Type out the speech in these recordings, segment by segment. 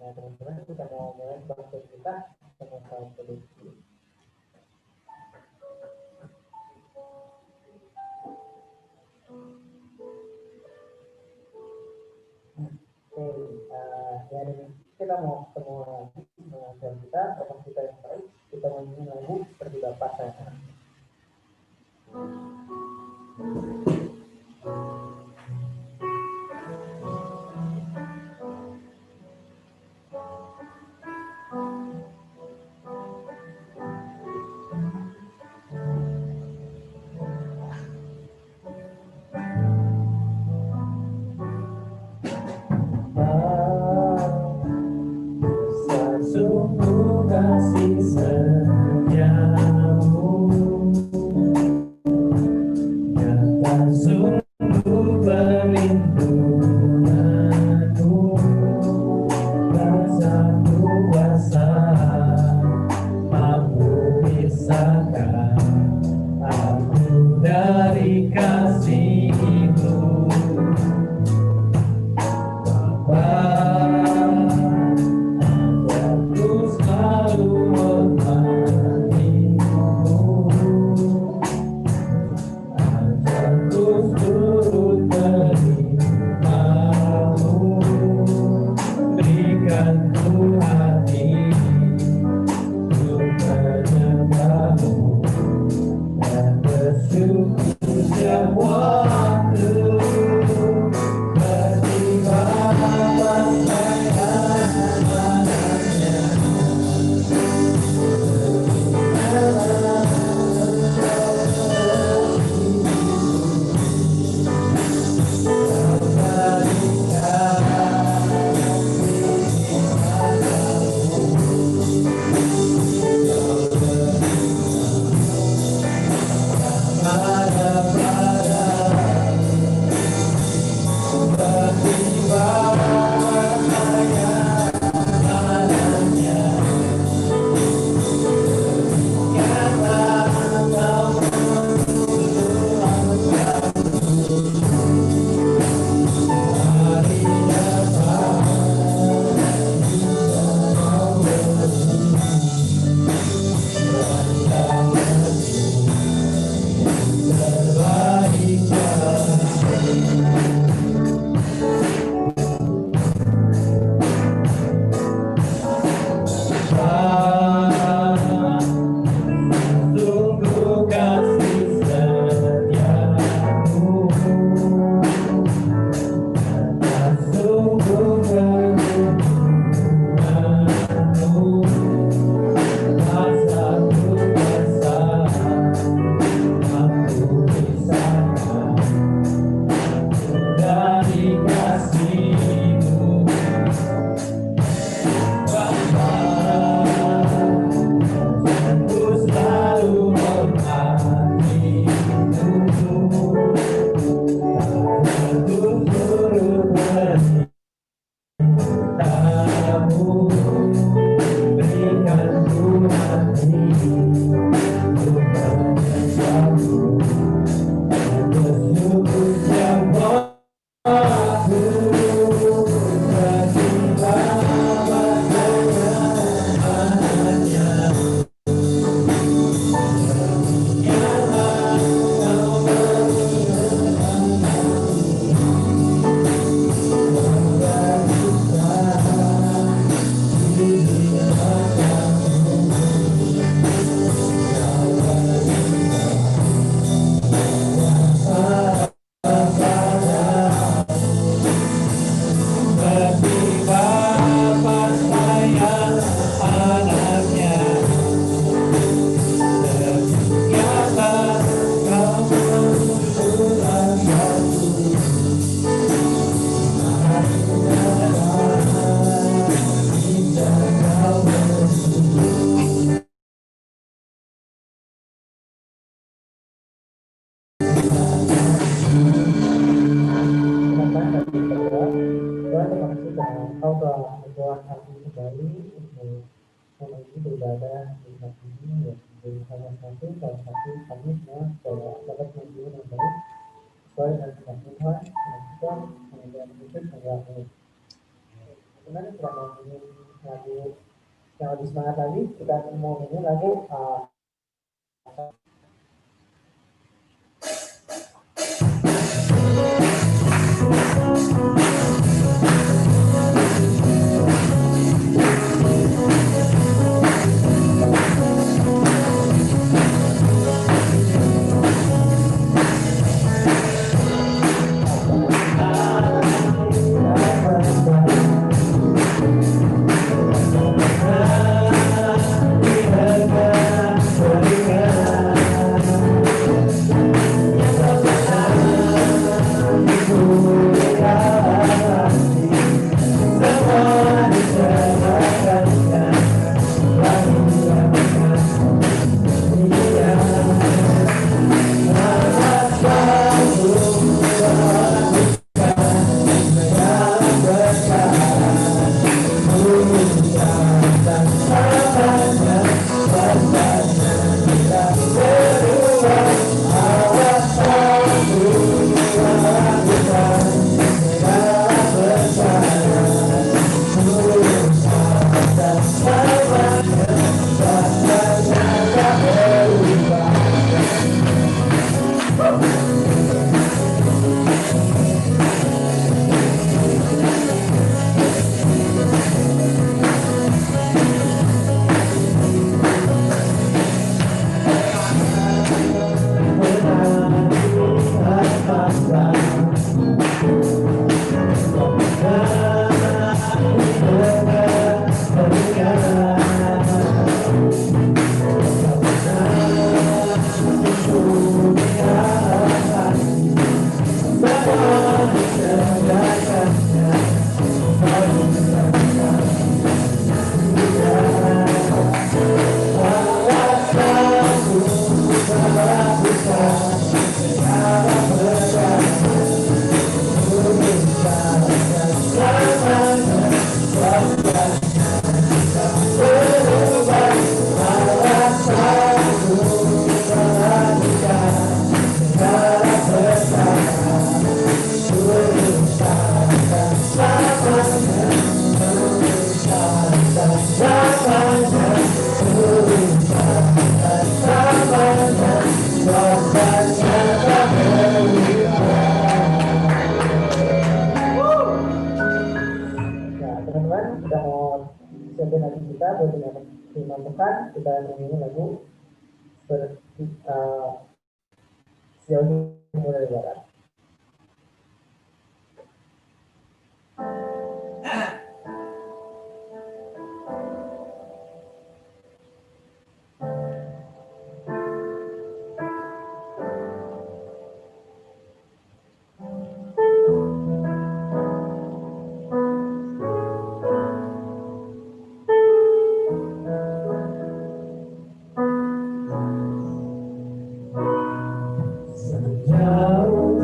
Nah, teman-teman kita mau mulai podcast kita tentang produksi. Oke, ya kita mau ketemu lagi dengan kita, teman kita yang baik. Kita mau nyanyi lagu seperti Bapak saya. Sungguh kasih setiamu, nyata sungguh perlindunganmu, rasaku kuasa mampu pisahkan aku dari kasih-Mu. Gimana kita mau nyanyiin lagu yang lebih semangat lagi? Kita mau nyanyiin lagu teman-teman kita mau siapin lagi kita buat firman Tuhan. Kita nyanyiin lagu seperti sejauh timur dari barat. Sejauh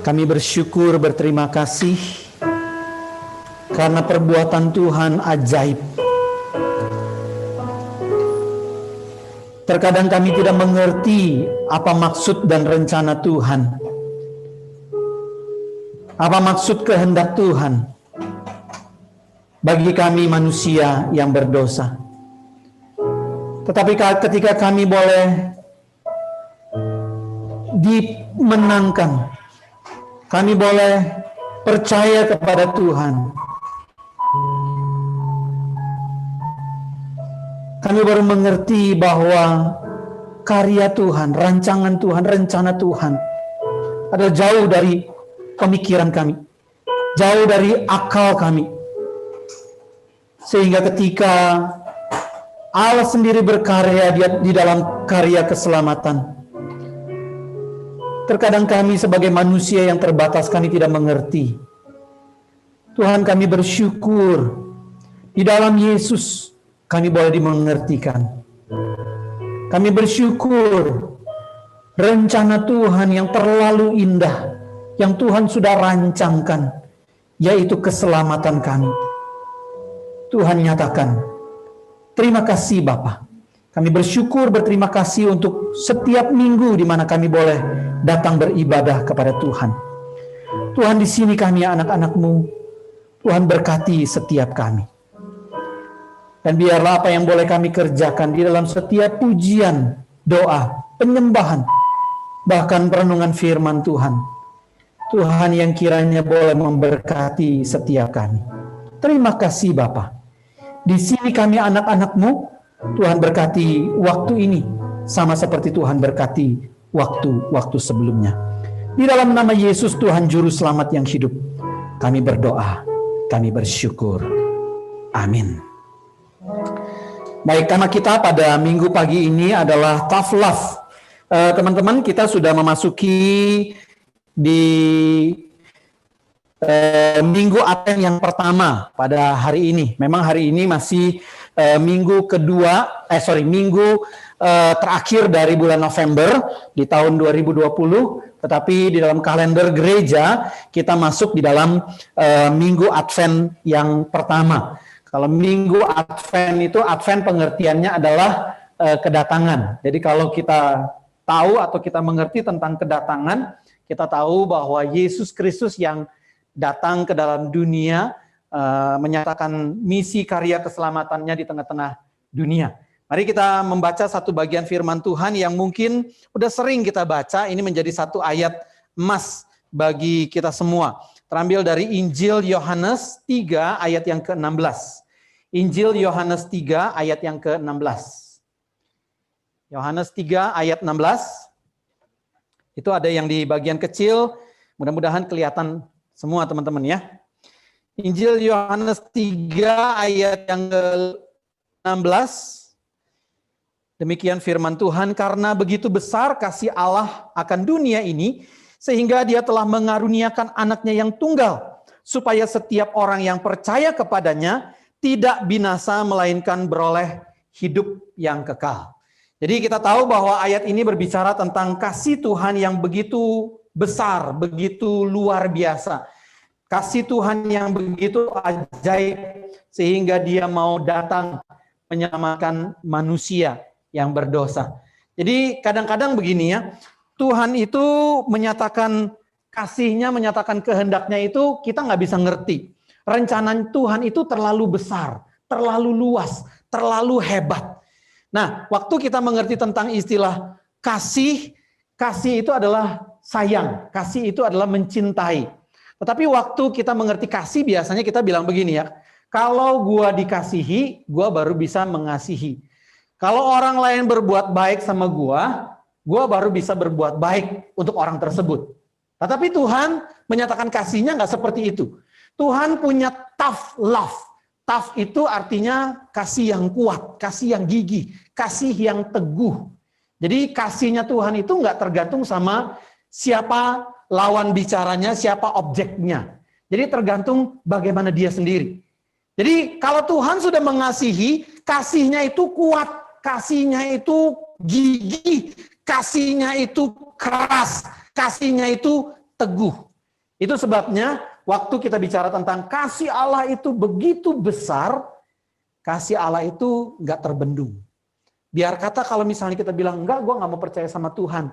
Kami bersyukur, berterima kasih karena perbuatan Tuhan ajaib. Terkadang kami tidak mengerti apa maksud dan rencana Tuhan, apa maksud kehendak Tuhan bagi kami manusia yang berdosa. Tetapi ketika kami boleh dimenangkan, kami boleh percaya kepada Tuhan, kami baru mengerti bahwa karya Tuhan, rancangan Tuhan, rencana Tuhan adalah jauh dari pemikiran kami, jauh dari akal kami. Sehingga ketika Allah sendiri berkarya di dalam karya keselamatan, terkadang kami sebagai manusia yang terbatas, kami tidak mengerti. Tuhan, kami bersyukur di dalam Yesus kami boleh dimengertikan. Kami bersyukur rencana Tuhan yang terlalu indah, yang Tuhan sudah rancangkan, yaitu keselamatan kami. Tuhan nyatakan, terima kasih Bapa. Kami bersyukur, berterima kasih untuk setiap minggu di mana kami boleh datang beribadah kepada Tuhan. Tuhan, di sini kami anak-anak-Mu. Tuhan berkati setiap kami. Dan biarlah apa yang boleh kami kerjakan di dalam setiap pujian, doa, penyembahan, bahkan perenungan firman Tuhan. Tuhan yang kiranya boleh memberkati setiap kami. Terima kasih Bapa. Di sini kami anak-anak-Mu, Tuhan berkati waktu ini sama seperti Tuhan berkati waktu-waktu sebelumnya. Di dalam nama Yesus Tuhan Juru Selamat yang hidup, kami berdoa, kami bersyukur. Amin. Baik, tema kita pada minggu pagi ini adalah tough love. Teman-teman, kita sudah memasuki di minggu Advent yang pertama pada hari ini. Memang hari ini masih minggu terakhir dari bulan November di tahun 2020, tetapi di dalam kalender gereja kita masuk di dalam minggu Advent yang pertama. Kalau minggu Advent itu, Advent pengertiannya adalah kedatangan. Jadi kalau kita tahu atau kita mengerti tentang kedatangan, kita tahu bahwa Yesus Kristus yang datang ke dalam dunia menyatakan misi karya keselamatannya di tengah-tengah dunia. Mari kita membaca satu bagian firman Tuhan yang mungkin udah sering kita baca, ini menjadi satu ayat emas bagi kita semua. Terambil dari Injil Yohanes 3 ayat yang ke-16. Injil Yohanes 3 ayat yang ke-16. Yohanes 3 ayat 16. Itu ada yang di bagian kecil, mudah-mudahan kelihatan semua teman-teman ya. Injil Yohanes 3 ayat yang ke-16. Demikian firman Tuhan, karena begitu besar kasih Allah akan dunia ini, sehingga dia telah mengaruniakan anaknya yang tunggal, supaya setiap orang yang percaya kepadanya tidak binasa, melainkan beroleh hidup yang kekal. Jadi kita tahu bahwa ayat ini berbicara tentang kasih Tuhan yang begitu besar, begitu luar biasa. Kasih Tuhan yang begitu ajaib, sehingga dia mau datang menyelamatkan manusia yang berdosa. Jadi kadang-kadang begini ya, Tuhan itu menyatakan kasihnya, menyatakan kehendaknya itu kita nggak bisa ngerti. Rencana Tuhan itu terlalu besar, terlalu luas, terlalu hebat. Nah, waktu kita mengerti tentang istilah kasih, kasih itu adalah sayang, kasih itu adalah mencintai. Tetapi waktu kita mengerti kasih biasanya kita bilang begini ya, kalau gua dikasihi, gua baru bisa mengasihi. Kalau orang lain berbuat baik sama gua baru bisa berbuat baik untuk orang tersebut. Tetapi Tuhan menyatakan kasihnya nggak seperti itu. Tuhan punya tough love. Tough itu artinya kasih yang kuat, kasih yang gigih, kasih yang teguh. Jadi kasihnya Tuhan itu nggak tergantung sama siapa lawan bicaranya, siapa objeknya. Jadi tergantung bagaimana dia sendiri. Jadi kalau Tuhan sudah mengasihi, kasihnya itu kuat. Kasihnya itu gigih, kasihnya itu keras, kasihnya itu teguh. Itu sebabnya waktu kita bicara tentang kasih Allah itu begitu besar, kasih Allah itu nggak terbendung. Biar kata kalau misalnya kita bilang, enggak, gue nggak mau percaya sama Tuhan.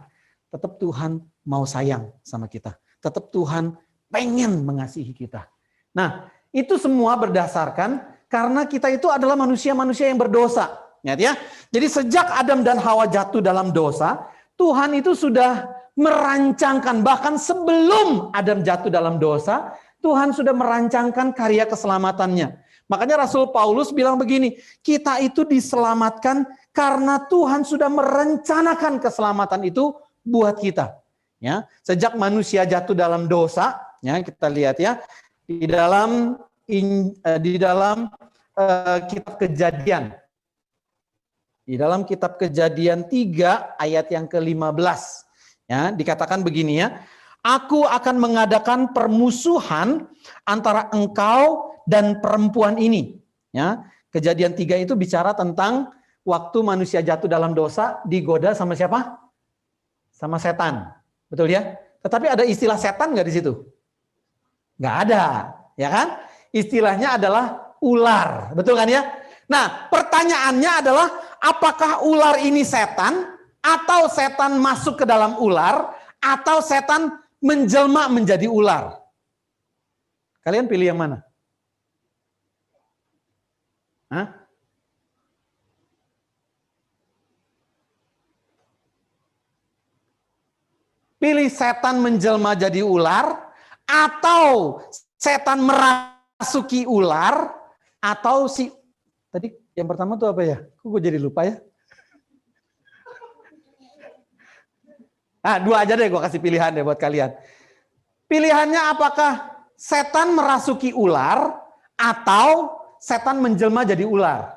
Tetap Tuhan mau sayang sama kita. Tetap Tuhan pengen mengasihi kita. Nah, itu semua berdasarkan karena kita itu adalah manusia-manusia yang berdosa. Ya, jadi sejak Adam dan Hawa jatuh dalam dosa, Tuhan itu sudah merancangkan, bahkan sebelum Adam jatuh dalam dosa, Tuhan sudah merancangkan karya keselamatannya. Makanya Rasul Paulus bilang begini, kita itu diselamatkan karena Tuhan sudah merencanakan keselamatan itu buat kita. Ya, sejak manusia jatuh dalam dosa, ya kita lihat ya di dalam kitab Kejadian. Di dalam kitab Kejadian 3 ayat yang ke-15 ya, dikatakan begini ya. Aku akan mengadakan permusuhan antara engkau dan perempuan ini. Ya, Kejadian 3 itu bicara tentang waktu manusia jatuh dalam dosa digoda sama siapa? Sama setan. Betul ya? Tetapi ada istilah setan nggak di situ? Nggak ada, ya kan? Istilahnya adalah ular. Betul kan ya? Nah, pertanyaannya adalah apakah ular ini setan, atau setan masuk ke dalam ular, atau setan menjelma menjadi ular? Kalian pilih yang mana? Hah? Pilih setan menjelma jadi ular, atau setan merasuki ular, atau si... Tadi yang pertama tuh apa ya? Kok gue jadi lupa ya? Dua aja deh gue kasih pilihan deh buat kalian. Pilihannya apakah setan merasuki ular atau setan menjelma jadi ular?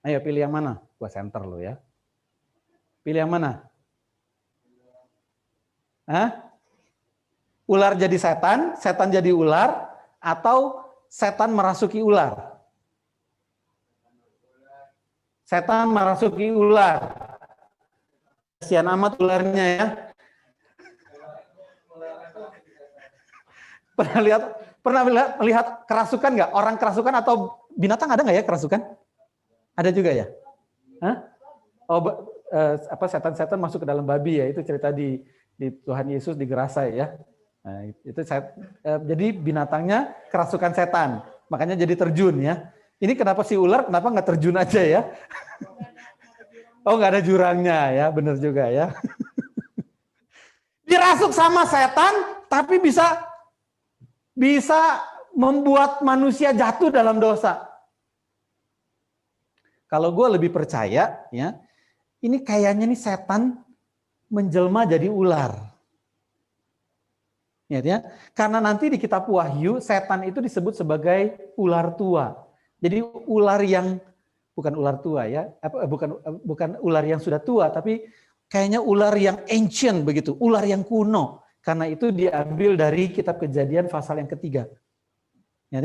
Ayo pilih yang mana? Gue center lo ya. Pilih yang mana? Ular jadi setan, setan jadi ular, atau setan merasuki ular? Setan merasuki ular. Kasihan amat ularnya ya. Pernah melihat kerasukan nggak? Orang kerasukan atau binatang ada nggak ya kerasukan? Ada juga ya? Hah? Oh, setan-setan masuk ke dalam babi ya, itu cerita di Tuhan Yesus di Gerasa ya. Nah, itu jadi binatangnya kerasukan setan, makanya jadi terjun ya. Ini kenapa si ular, kenapa nggak terjun aja ya? Oh, nggak ada jurangnya ya, benar juga ya. Dirasuk sama setan, tapi bisa membuat manusia jatuh dalam dosa. Kalau gue lebih percaya, ya, ini kayaknya nih setan menjelma jadi ular. Ya, karena nanti di kitab Wahyu, setan itu disebut sebagai ular tua. Jadi ular yang bukan ular tua ya, bukan ular yang sudah tua, tapi kayaknya ular yang ancient begitu, ular yang kuno. Karena itu diambil dari kitab Kejadian pasal yang ketiga. Ya.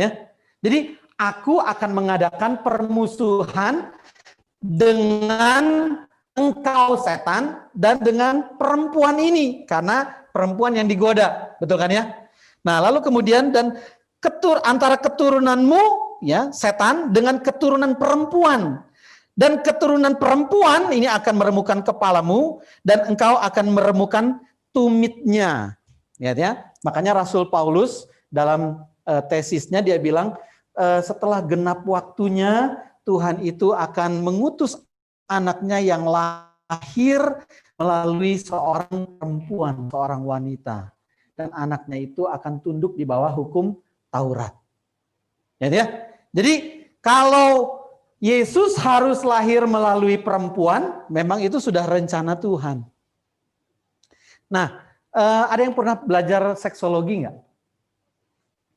Jadi aku akan mengadakan permusuhan dengan engkau setan dan dengan perempuan ini, karena perempuan yang digoda, betul kan ya? Nah, lalu kemudian dan antara keturunanmu ya setan dengan keturunan perempuan, dan keturunan perempuan ini akan meremukkan kepalamu dan engkau akan meremukkan tumitnya. Ya. Makanya Rasul Paulus dalam tesisnya dia bilang setelah genap waktunya Tuhan itu akan mengutus anaknya yang lahir melalui seorang perempuan, seorang wanita. Dan anaknya itu akan tunduk di bawah hukum Taurat. Ya. Jadi kalau Yesus harus lahir melalui perempuan, memang itu sudah rencana Tuhan. Nah, ada yang pernah belajar seksologi nggak?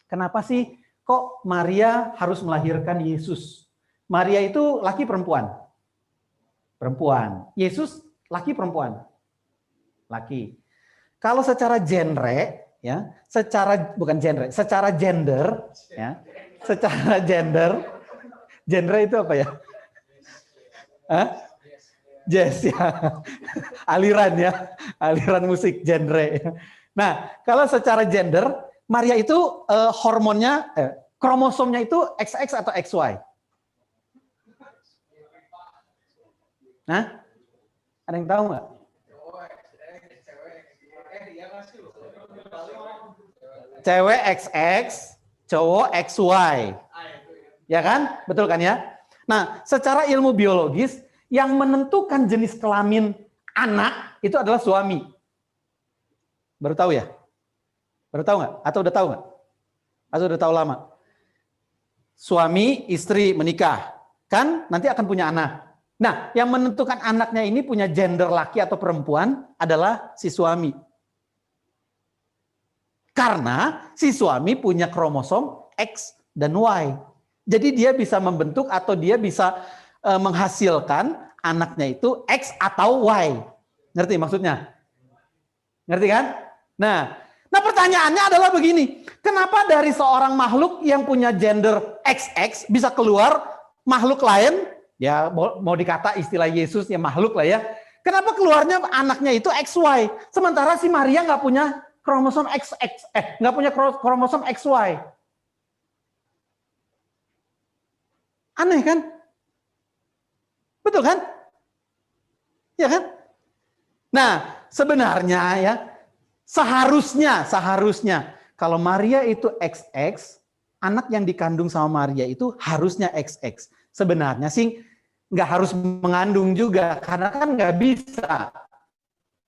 Kenapa sih kok Maria harus melahirkan Yesus? Maria itu laki perempuan? Perempuan. Yesus laki perempuan? Laki. Kalau secara genre, ya, secara gender, ya, secara genre itu apa ya? Jazz ya, aliran musik genre. Nah, kalau secara gender, Maria itu hormonnya, kromosomnya itu XX atau XY? Nah, ada yang tahu nggak? Cewek XX, cowok XY. Ya kan? Betul kan ya? Nah, secara ilmu biologis, yang menentukan jenis kelamin anak itu adalah suami. Baru tahu ya? Baru tahu nggak? Atau udah tahu nggak? Atau udah tahu lama? Suami, istri menikah. Kan nanti akan punya anak. Nah, yang menentukan anaknya ini punya gender laki atau perempuan adalah si suami. Karena si suami punya kromosom X dan Y. Jadi dia bisa membentuk atau dia bisa menghasilkan anaknya itu X atau Y. Ngerti maksudnya? Ngerti kan? Nah pertanyaannya adalah begini. Kenapa dari seorang makhluk yang punya gender XX bisa keluar makhluk lain? Ya mau dikata istilah Yesus ya makhluk lah ya. Kenapa keluarnya anaknya itu XY? Sementara si Maria nggak punya kromosom XX, nggak punya kromosom XY. Aneh kan? Betul kan? Ya kan? Nah, sebenarnya ya, seharusnya kalau Maria itu XX, anak yang dikandung sama Maria itu harusnya XX. Sebenarnya sih nggak harus mengandung juga, karena kan nggak bisa.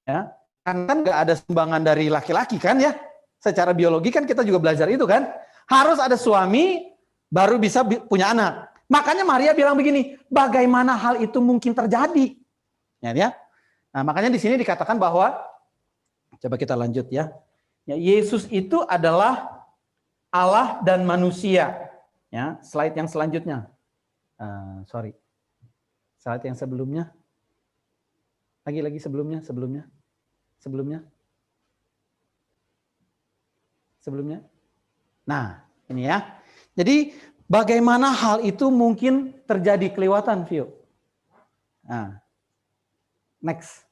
Ya, karena kan nggak ada sumbangan dari laki-laki kan ya. Secara biologi kan kita juga belajar itu kan. Harus ada suami baru bisa punya anak. Makanya Maria bilang begini, bagaimana hal itu mungkin terjadi? Ya. Nah, makanya di sini dikatakan bahwa, coba kita lanjut ya. Yesus itu adalah Allah dan manusia. Ya, slide yang selanjutnya. Slide yang sebelumnya. Lagi sebelumnya. Nah, ini ya. Jadi bagaimana hal itu mungkin terjadi kelewatan, Vio? Nah, next.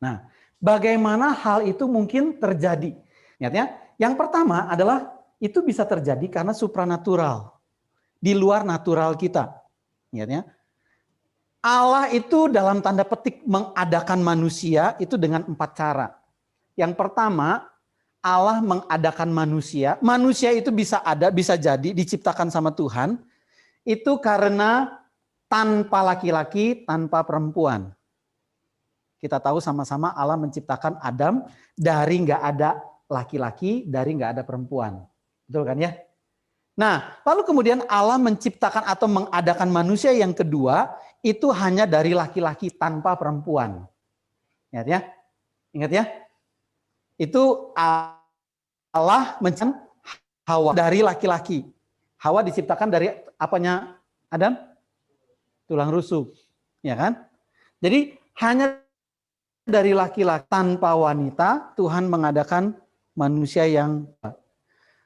Nah, bagaimana hal itu mungkin terjadi? Ingat ya, yang pertama adalah itu bisa terjadi karena supranatural, di luar natural kita. Ingat ya. Allah itu dalam tanda petik mengadakan manusia itu dengan 4 cara. Yang pertama, Allah mengadakan manusia. Manusia itu bisa ada, bisa jadi diciptakan sama Tuhan. Itu karena tanpa laki-laki, tanpa perempuan. Kita tahu sama-sama Allah menciptakan Adam dari nggak ada laki-laki, dari nggak ada perempuan. Betul kan ya? Nah, lalu kemudian Allah menciptakan atau mengadakan manusia yang kedua, itu hanya dari laki-laki tanpa perempuan. Ingat ya? Ingat ya? Itu Allah menciptakan Hawa dari laki-laki. Hawa diciptakan dari apanya Adam? Tulang rusuk. Ya kan? Jadi hanya dari laki-laki tanpa wanita, Tuhan mengadakan manusia yang...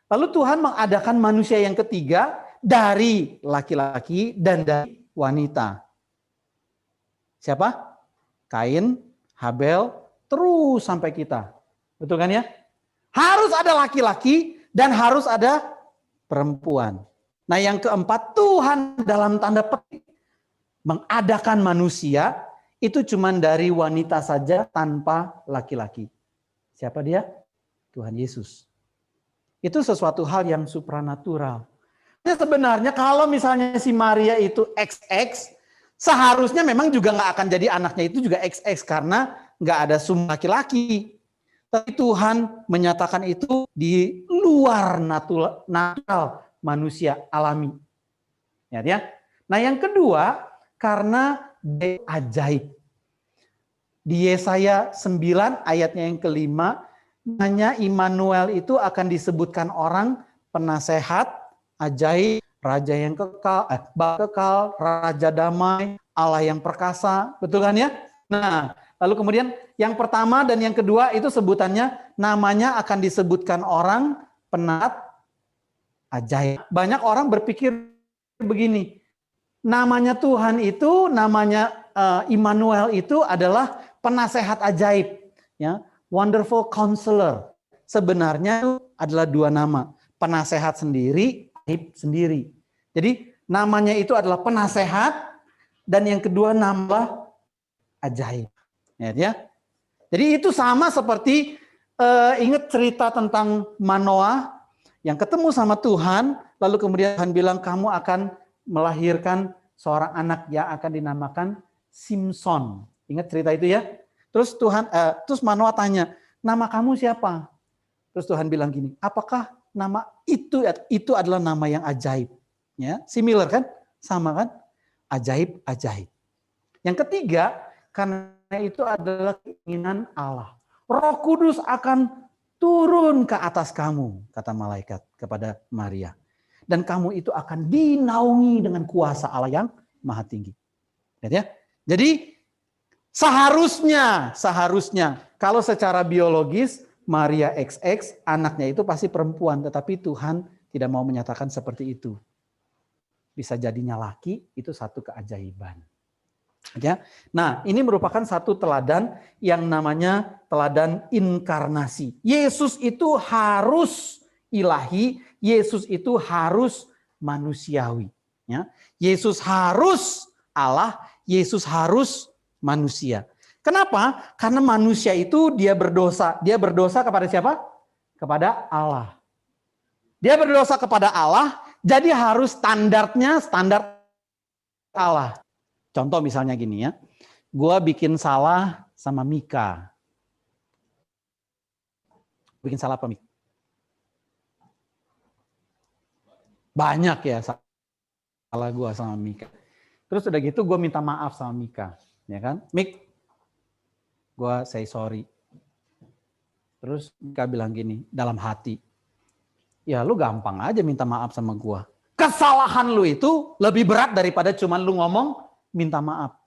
Lalu Tuhan mengadakan manusia yang ketiga dari laki-laki dan dari wanita. Siapa? Kain, Habel, terus sampai kita. Betul kan ya? Harus ada laki-laki dan harus ada perempuan. Nah yang keempat, Tuhan dalam tanda petik mengadakan manusia itu cuma dari wanita saja tanpa laki-laki. Siapa dia? Tuhan Yesus. Itu sesuatu hal yang supranatural. Sebenarnya kalau misalnya si Maria itu XX, seharusnya memang juga nggak akan jadi anaknya itu juga XX karena nggak ada sumber laki-laki. Tapi Tuhan menyatakan itu di luar natural manusia alami. Ya. Nah yang kedua karena dia ajaib. Di Yesaya 9 ayatnya yang kelima, hanya Immanuel itu akan disebutkan orang penasehat, ajaib, raja yang kekal, raja damai, Allah yang perkasa, betul kan ya? Nah, lalu kemudian yang pertama dan yang kedua itu sebutannya namanya akan disebutkan orang penasehat, ajaib. Banyak orang berpikir begini, namanya Tuhan itu, namanya Immanuel itu adalah penasehat ajaib, ya. Wonderful Counselor. Sebenarnya itu adalah 2 nama. Penasehat sendiri, ajaib sendiri. Jadi namanya itu adalah penasehat dan yang kedua nama ajaib. Ya. Jadi itu sama seperti ingat cerita tentang Manoah yang ketemu sama Tuhan, lalu kemudian Tuhan bilang kamu akan melahirkan seorang anak yang akan dinamakan Simson. Ingat cerita itu ya? Terus Manoah tanya, nama kamu siapa? Terus Tuhan bilang gini, apakah nama itu adalah nama yang ajaib? Ya, similar kan? Sama kan? Ajaib. Yang ketiga, karena itu adalah keinginan Allah. Roh Kudus akan turun ke atas kamu, kata malaikat kepada Maria. Dan kamu itu akan dinaungi dengan kuasa Allah yang maha tinggi. Ya? Jadi seharusnya kalau secara biologis Maria XX anaknya itu pasti perempuan, tetapi Tuhan tidak mau menyatakan seperti itu. Bisa jadinya laki, itu satu keajaiban. Ya. Nah, ini merupakan satu teladan yang namanya teladan inkarnasi. Yesus itu harus ilahi, Yesus itu harus manusiawi. Ya. Yesus harus Allah, Yesus harus manusia. Kenapa? Karena manusia itu dia berdosa. Dia berdosa kepada siapa? Kepada Allah. Dia berdosa kepada Allah, jadi harus standarnya standar Allah. Contoh misalnya gini ya. Gua bikin salah sama Mika. Bikin salah apa Mika? Banyak ya salah gua sama Mika. Terus udah gitu gue minta maaf sama Mika. Ya kan? Mik, gue say sorry. Terus Mika bilang gini, dalam hati. Ya lu gampang aja minta maaf sama gue. Kesalahan lu itu lebih berat daripada cuman lu ngomong minta maaf.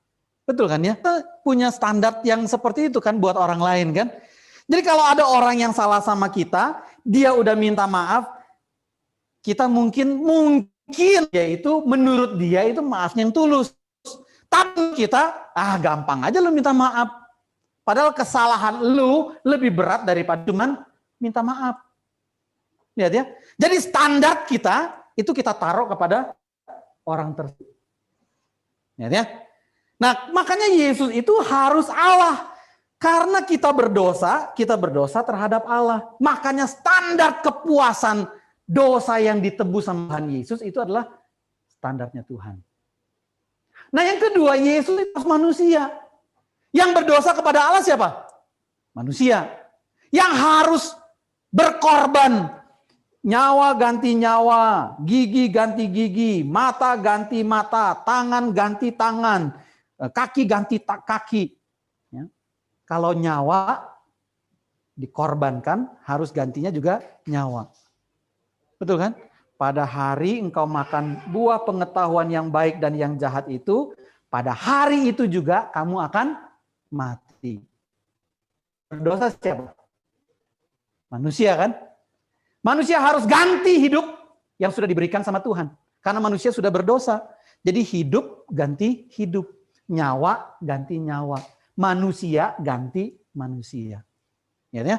Betul kan ya? Kita punya standar yang seperti itu kan buat orang lain kan. Jadi kalau ada orang yang salah sama kita, dia udah minta maaf, kita mungkin yaitu menurut dia itu maafnya yang tulus. Tapi kita, gampang aja lu minta maaf. Padahal kesalahan lu lebih berat daripada cuman minta maaf. Lihat ya. Jadi standar kita, itu kita taruh kepada orang tersebut. Lihat ya. Nah, makanya Yesus itu harus Allah. Karena kita berdosa terhadap Allah. Makanya standar kepuasan dosa yang ditebus sama Tuhan Yesus itu adalah standarnya Tuhan. Nah, yang kedua, Yesus itu manusia. Yang berdosa kepada Allah siapa? Manusia. Yang harus berkorban. Nyawa ganti nyawa, gigi ganti gigi, mata ganti mata, tangan ganti tangan, kaki ganti kaki. Ya. Kalau nyawa dikorbankan, harus gantinya juga nyawa. Betul kan? Pada hari engkau makan buah pengetahuan yang baik dan yang jahat itu, pada hari itu juga kamu akan mati. Berdosa siapa? Manusia kan? Manusia harus ganti hidup yang sudah diberikan sama Tuhan. Karena manusia sudah berdosa. Jadi hidup ganti hidup. Nyawa ganti nyawa. Manusia ganti manusia. Ya?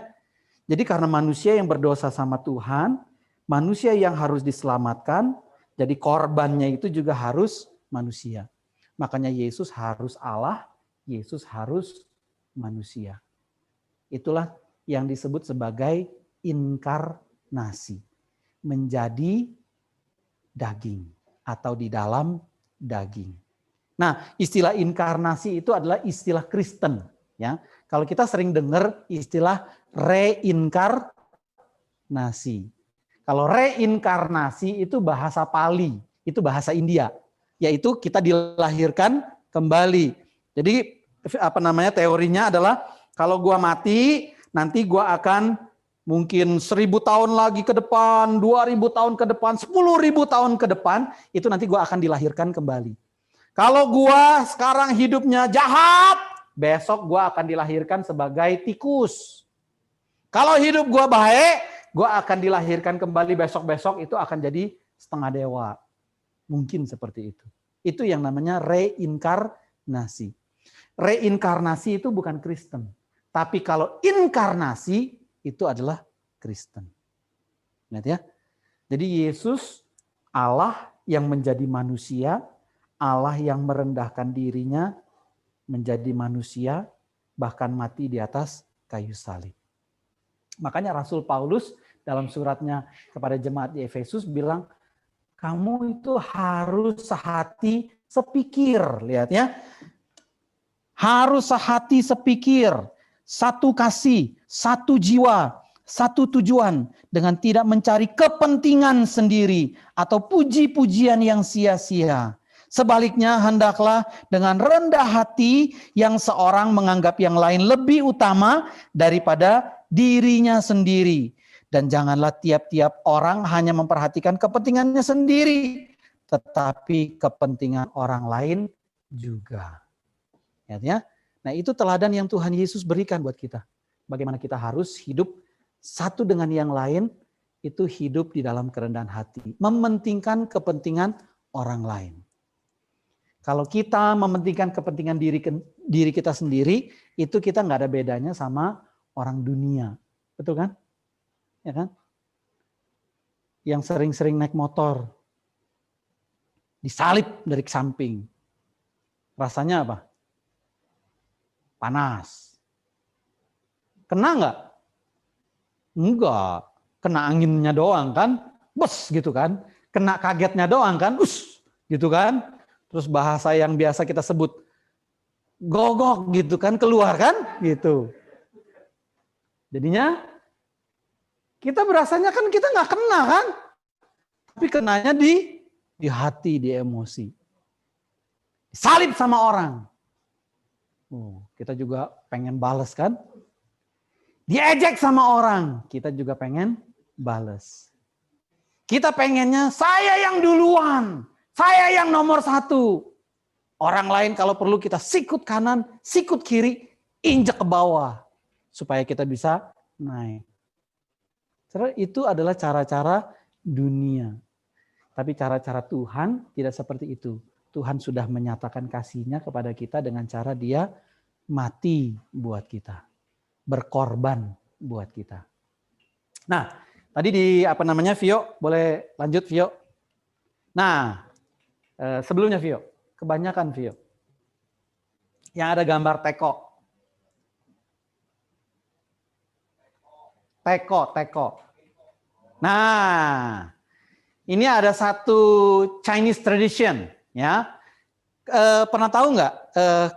Jadi karena manusia yang berdosa sama Tuhan, manusia yang harus diselamatkan, jadi korbannya itu juga harus manusia. Makanya Yesus harus Allah, Yesus harus manusia. Itulah yang disebut sebagai inkarnasi, menjadi daging atau di dalam daging. Nah, istilah inkarnasi itu adalah istilah Kristen, ya. Kalau kita sering dengar istilah reinkarnasi. Kalau reinkarnasi itu bahasa Pali, itu bahasa India, yaitu kita dilahirkan kembali. Jadi teorinya adalah kalau gua mati, nanti gua akan mungkin 1000 tahun lagi ke depan, 2000 tahun ke depan, 10.000 tahun ke depan, itu nanti gua akan dilahirkan kembali. Kalau gua sekarang hidupnya jahat, besok gua akan dilahirkan sebagai tikus. Kalau hidup gua baik, gua akan dilahirkan kembali besok-besok itu akan jadi setengah dewa. Mungkin seperti itu. Itu yang namanya reinkarnasi. Reinkarnasi itu bukan Kristen. Tapi kalau inkarnasi itu adalah Kristen. Ingat ya? Jadi Yesus Allah yang menjadi manusia, Allah yang merendahkan dirinya menjadi manusia, bahkan mati di atas kayu salib. Makanya Rasul Paulus dalam suratnya kepada jemaat di Efesus bilang, kamu itu harus sehati sepikir. Lihat ya. Harus sehati sepikir. Satu kasih, satu jiwa, satu tujuan, dengan tidak mencari kepentingan sendiri atau puji-pujian yang sia-sia. Sebaliknya, hendaklah dengan rendah hati yang seorang menganggap yang lain lebih utama daripada dirinya sendiri. Dan janganlah tiap-tiap orang hanya memperhatikan kepentingannya sendiri, tetapi kepentingan orang lain juga. Ya. Nah, itu teladan yang Tuhan Yesus berikan buat kita. Bagaimana kita harus hidup satu dengan yang lain, itu hidup di dalam kerendahan hati. Mementingkan kepentingan orang lain. Kalau kita mementingkan kepentingan diri kita sendiri, itu kita nggak ada bedanya sama orang dunia. Betul kan? Ya kan? Yang sering-sering naik motor, disalip dari samping. Rasanya apa? Panas. Kena nggak? Enggak. Kena anginnya doang kan? Bus gitu kan? Kena kagetnya doang kan? Gitu kan? Terus bahasa yang biasa kita sebut gogok gitu kan? Keluar kan? Gitu. Jadinya kita berasanya kan kita nggak kena kan? Tapi kenanya di hati, di emosi. Salib sama orang. Kita juga pengen bales kan? Diejek sama orang, kita juga pengen bales. Kita pengennya saya yang duluan, saya yang nomor 1. Orang lain kalau perlu kita sikut kanan, sikut kiri, injek ke bawah. Supaya kita bisa naik. Itu adalah cara-cara dunia. Tapi cara-cara Tuhan tidak seperti itu. Tuhan sudah menyatakan kasih-Nya kepada kita dengan cara Dia mati buat kita. Berkorban buat kita. Nah, tadi Vio, boleh lanjut Vio? Nah, sebelumnya Vio, kebanyakan Vio. Yang ada gambar teko. Teko. Nah, ini ada satu Chinese tradition, ya. Pernah tahu nggak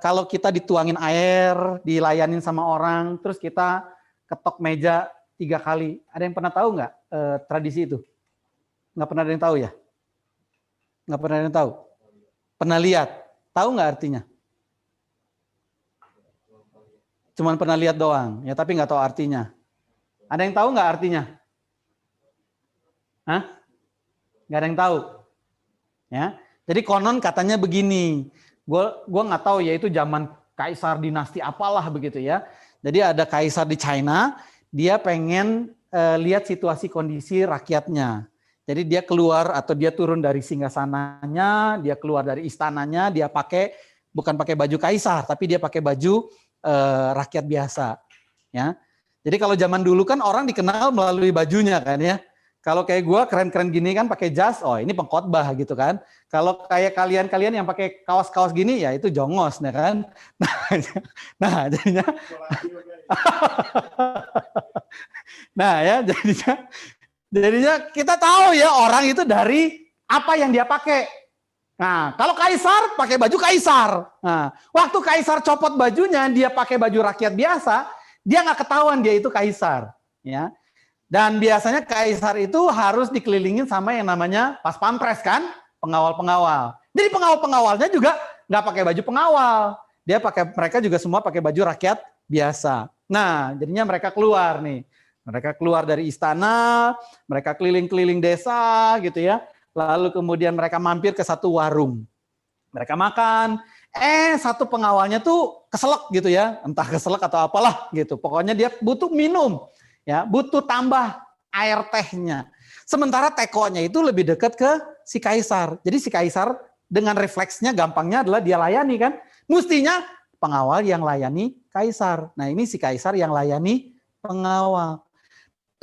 kalau kita dituangin air, dilayanin sama orang, terus kita ketok meja 3 kali. Ada yang pernah tahu nggak tradisi itu? Nggak pernah ada yang tahu ya? Nggak pernah ada yang tahu? Pernah lihat? Tahu nggak artinya? Cuman pernah lihat doang, ya tapi nggak tahu artinya. Ada yang tahu nggak artinya? Hah? Nggak ada yang tahu. Ya. Jadi konon katanya begini, gue nggak tahu ya itu zaman kaisar dinasti apalah begitu ya. Jadi ada kaisar di China, dia pengen lihat situasi kondisi rakyatnya. Jadi dia keluar atau dia turun dari singgasananya, dia keluar dari istananya, dia bukan pakai baju kaisar, tapi dia pakai baju rakyat biasa. Ya. Jadi kalau zaman dulu kan orang dikenal melalui bajunya kan ya. Kalau kayak gue keren-keren gini kan pakai jas, oh ini pengkhotbah gitu kan. Kalau kayak kalian yang pakai kaos-kaos gini ya itu jongos ya kan. Nah jadinya nah ya jadinya kita tahu ya orang itu dari apa yang dia pakai. Nah, kalau kaisar pakai baju kaisar. Nah, waktu kaisar copot bajunya, dia pakai baju rakyat biasa, dia nggak ketahuan dia itu kaisar, ya. Dan biasanya kaisar itu harus dikelilingin sama yang namanya pas pampres kan, pengawal-pengawal. Jadi pengawal-pengawalnya juga nggak pakai baju pengawal. Mereka juga semua pakai baju rakyat biasa. Nah, jadinya mereka keluar nih. Mereka keluar dari istana, mereka keliling-keliling desa gitu ya. Lalu kemudian mereka mampir ke satu warung. Mereka makan, satu pengawalnya tuh keselak gitu ya. Entah keselak atau apalah gitu. Pokoknya dia butuh minum. Ya, butuh tambah air tehnya. Sementara tekonya itu lebih dekat ke si kaisar. Jadi si kaisar dengan refleksnya gampangnya adalah dia layani kan. Mestinya pengawal yang layani kaisar. Nah ini si kaisar yang layani pengawal.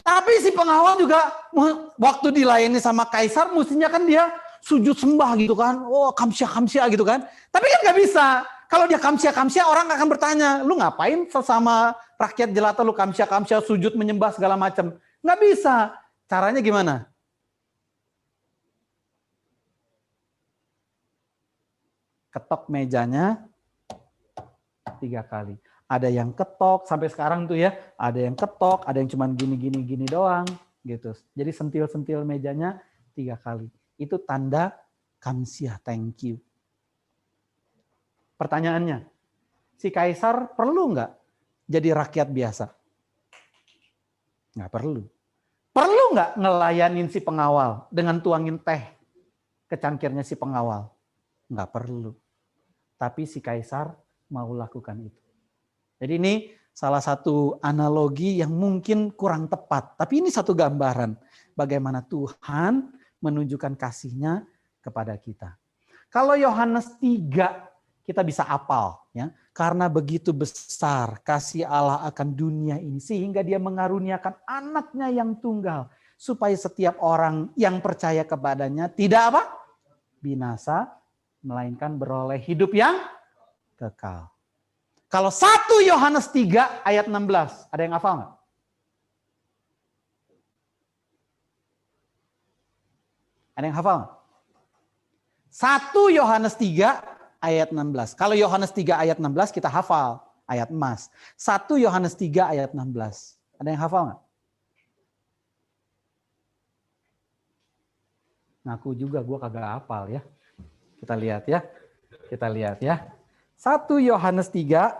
Tapi si pengawal juga waktu dilayani sama kaisar mestinya kan dia sujud sembah gitu kan. Oh kamsia gitu kan. Tapi kan nggak bisa. Kalau dia kamsia orang akan bertanya, lu ngapain sesama rakyat jelata lu kamsia sujud menyembah segala macam. Nggak bisa. Caranya gimana? Ketok mejanya 3 kali. Ada yang ketok sampai sekarang tuh ya, ada yang ketok, ada yang cuman gini doang gitu. Jadi sentil mejanya 3 kali. Itu tanda kamsia, thank you. Pertanyaannya, si kaisar perlu nggak jadi rakyat biasa? Nggak perlu. Perlu nggak ngelayanin si pengawal dengan tuangin teh ke cangkirnya si pengawal? Nggak perlu. Tapi si kaisar mau lakukan itu. Jadi ini salah satu analogi yang mungkin kurang tepat. Tapi ini satu gambaran bagaimana Tuhan menunjukkan kasih-Nya kepada kita. Kalau Yohanes 3 kita bisa apal ya, karena begitu besar kasih Allah akan dunia ini sehingga Dia mengaruniakan anaknya yang tunggal supaya setiap orang yang percaya kepadanya tidak apa? Binasa, melainkan beroleh hidup yang kekal. Kalau 1 Yohanes 3 ayat 16, ada yang hafal nggak? Ada yang hafal nggak? 1 Yohanes 3 ayat 16. Kalau Yohanes 3 ayat 16 kita hafal ayat emas. 1 Yohanes 3 ayat 16. Ada yang hafal nggak? Ngaku juga gue kagak hafal ya. Kita lihat ya. 1 Yohanes 3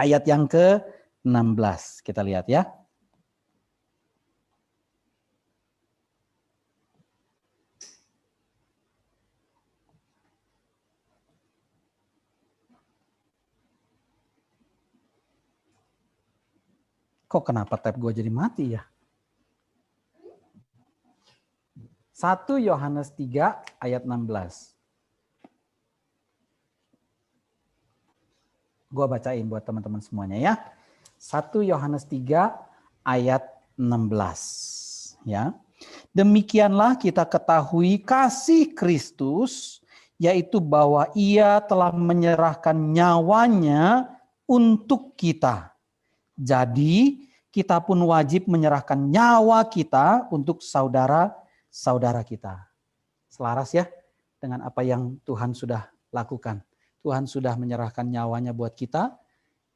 ayat yang ke-16. Kita lihat ya. Kok kenapa tab gue jadi mati ya? 1 Yohanes 3 ayat 16. Gue bacain buat teman-teman semuanya ya. 1 Yohanes 3 ayat 16. Ya. Demikianlah kita ketahui kasih Kristus yaitu bahwa Ia telah menyerahkan nyawanya untuk kita. Jadi, kita pun wajib menyerahkan nyawa kita untuk saudara-saudara kita. Selaras ya dengan apa yang Tuhan sudah lakukan. Tuhan sudah menyerahkan nyawanya buat kita.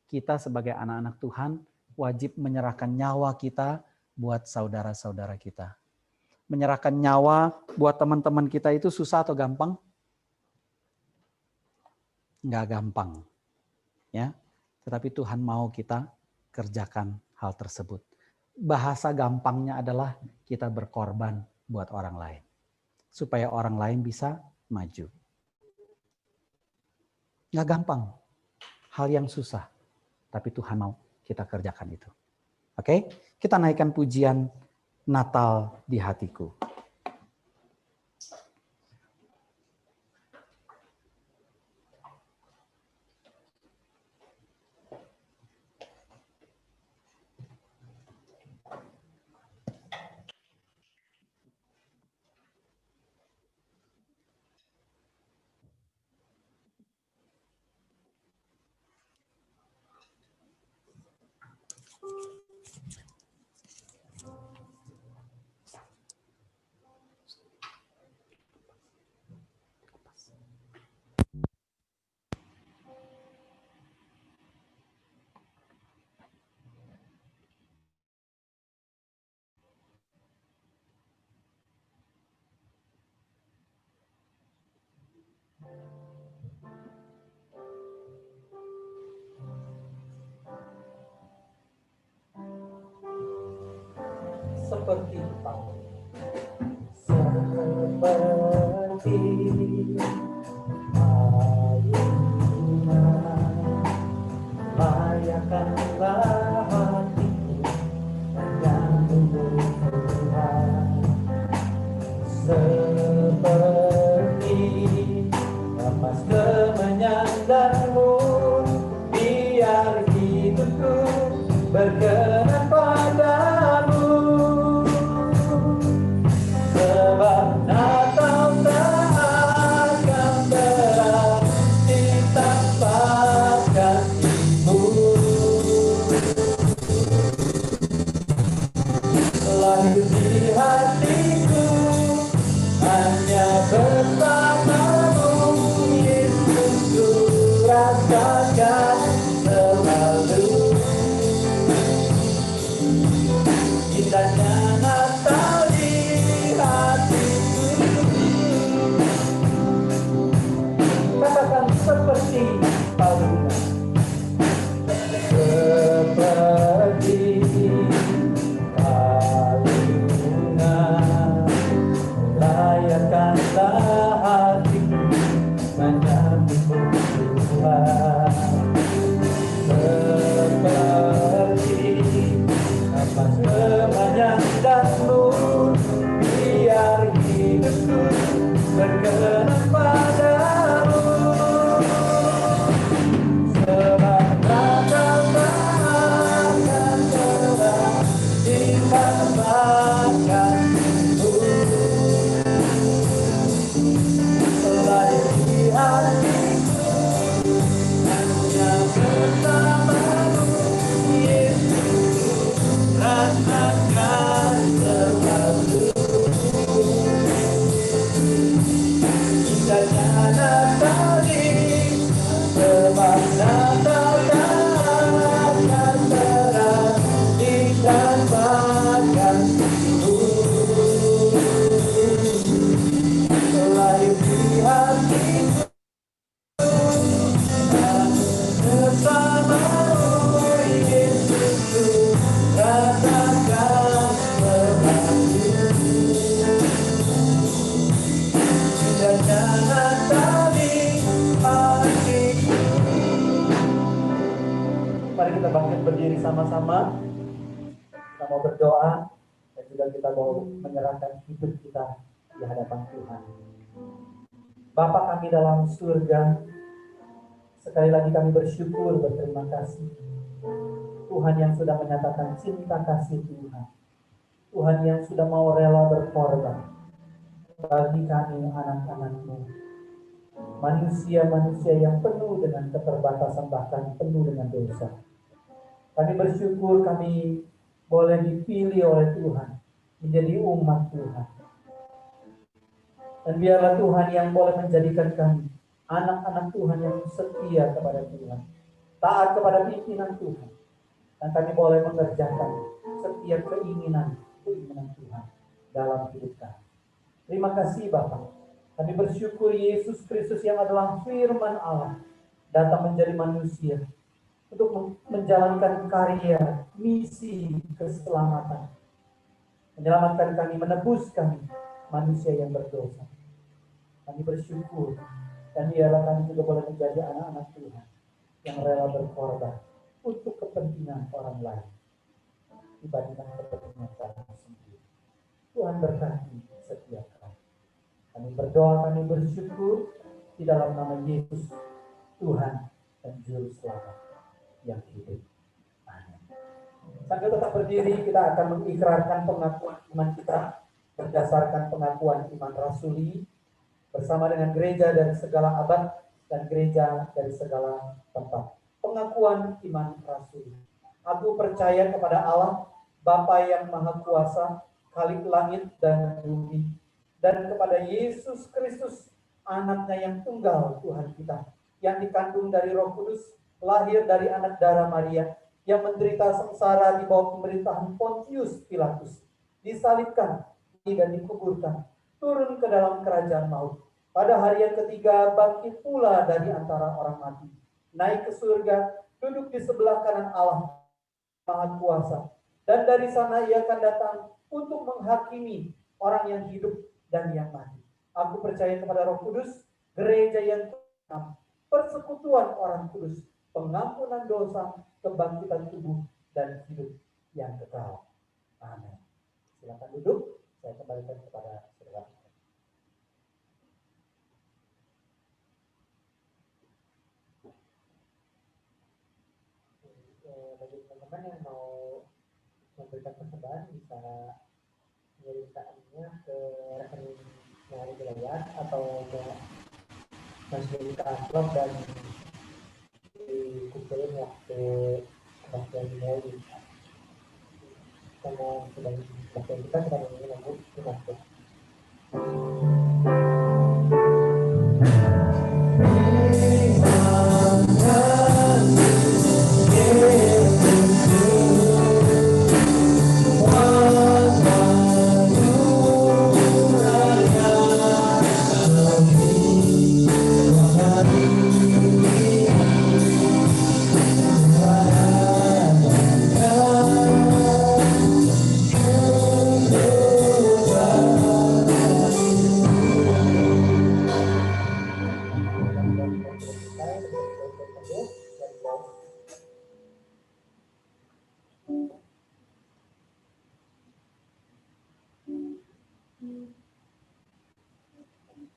Kita sebagai anak-anak Tuhan wajib menyerahkan nyawa kita buat saudara-saudara kita. Menyerahkan nyawa buat teman-teman kita itu susah atau gampang? Nggak gampang. Ya. Tetapi Tuhan mau kita kerjakan hal tersebut. Bahasa gampangnya adalah kita berkorban buat orang lain. Supaya orang lain bisa maju. Nggak gampang. Hal yang susah. Tapi Tuhan mau kita kerjakan itu. Oke? Kita naikkan pujian Natal di hatiku. Seperti layakanlah hatiku yang tumbuh-tumbuhan, seperti kapas kemenyan dan mur, biar hidupku berkenan padamu. Sebab Natal tak akan berarti tanpa kasih-Mu. Lahir di hatiku hanya bersama-Mu, Yesus, ku rasakan selalu. Indahnya Natal di hatiku. Katakan seperti Paulus, seperti palunga, layakkanlah hatiku menyambut Tuhan. Seperti kapas kemenyan dan mur, biar hidupku berkenan padamu. Sebab Natal akan berarti tanpa kasih-Mu. Lahir di hatiku hanya bersama-Mu, Yesus, rasakan selalu. Indahnya Natal ini, sebab Natal akan berarti tanpa kasih-Mu. Lahir di hatiku bersama-Mu, Yesus, rasakan selalu. Indahnya Natal di hatiku. Mari kita bangkit berdiri sama-sama. Kita mau berdoa dan juga kita mau menyerahkan hidup kita di hadapan Tuhan. Bapa kami dalam surga, sekali lagi kami bersyukur, berterima kasih. Tuhan yang sudah menyatakan cinta kasih Tuhan. Tuhan yang sudah mau rela berkorban bagi kami anak-anak-Mu. manusia-manusia yang penuh dengan keterbatasan, bahkan penuh dengan dosa. Kami bersyukur kami boleh dipilih oleh Tuhan menjadi umat Tuhan. Dan biarlah Tuhan yang boleh menjadikan kami anak-anak Tuhan yang setia kepada Tuhan, taat kepada pimpinan Tuhan. Dan kami boleh mengerjakan setiap keinginan Tuhan dalam hidup kami. Terima kasih Bapa. Kami bersyukur Yesus Kristus yang adalah firman Allah datang menjadi manusia untuk menjalankan karya, misi keselamatan. Menyelamatkan kami, menebus kami, manusia yang berdosa. Kami bersyukur dan biarlah kami juga boleh menjadi anak-anak Tuhan yang rela berkorban untuk kepentingan orang lain dibandingkan kepentingan kami sendiri. Tuhan berkati setiap kami. Kami berdoa, kami bersyukur di dalam nama Yesus, Tuhan dan Juru Selamat yang hidup. Amin. Sambil tetap berdiri, kita akan mengikrarkan pengakuan iman kita berdasarkan pengakuan iman rasuli bersama dengan gereja dari segala abad dan gereja dari segala tempat. Pengakuan iman rasuli. Aku percaya kepada Allah, Bapa yang Maha Kuasa, Khalik langit dan bumi, dan kepada Yesus Kristus, anaknya yang tunggal Tuhan kita, yang dikandung dari Roh Kudus, lahir dari anak darah Maria, yang menderita sengsara di bawah pemerintahan Pontius Pilatus, disalibkan dan dikuburkan, turun ke dalam kerajaan maut. Pada hari yang ketiga bangkit pula dari antara orang mati, naik ke surga, duduk di sebelah kanan Allah Maha Kuasa, dan dari sana ia akan datang untuk menghakimi orang yang hidup dan yang mati. Aku percaya kepada Roh Kudus, gereja yang keenam, persekutuan orang kudus, pengampunan dosa, kebangkitan tubuh, dan hidup yang kekal. Amin. Silakan duduk. Saya kembalikan kepada saudara. Bagi teman-teman yang mau memberikan persembahan bisa mengirimkannya ke rekening dari wilayah atau masuk ke amplop dan dikumpulin waktu kebaktian dimulai. Karena sudah kebaktian kita ingin lanjut ke masuk.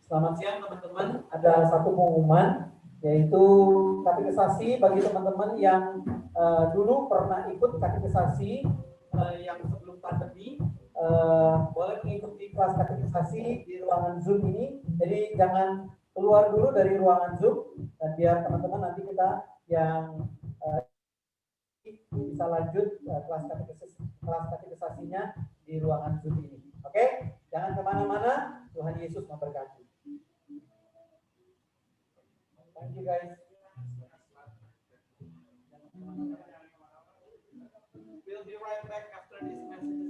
Selamat siang teman-teman. Ada satu pengumuman, yaitu katekisasi bagi teman-teman yang dulu pernah ikut katekisasi yang sebelum pandemi, boleh mengikuti kelas katekisasi di ruangan Zoom ini. Jadi jangan keluar dulu dari ruangan Zoom, dan biar teman-teman nanti kita yang bisa lanjut kelas katekisasinya di ruangan Zoom ini. Oke? Jangan kemana-mana. Tuhan Yesus memberkati. Thank you guys. We'll be right back after this message.